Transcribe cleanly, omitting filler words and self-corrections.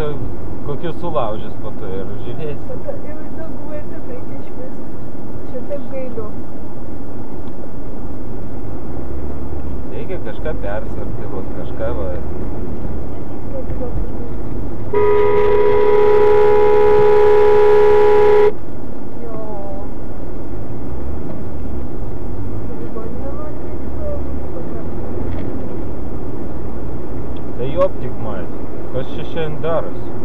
to kokius sulaužys po to ir žiūrėsi. Tada jau įdomu, kad reikia išmesti. Čia taip gailiu. Reikia kažką persortiruot, kažką va. Tai optik, mait, kas čia šiandien darosi?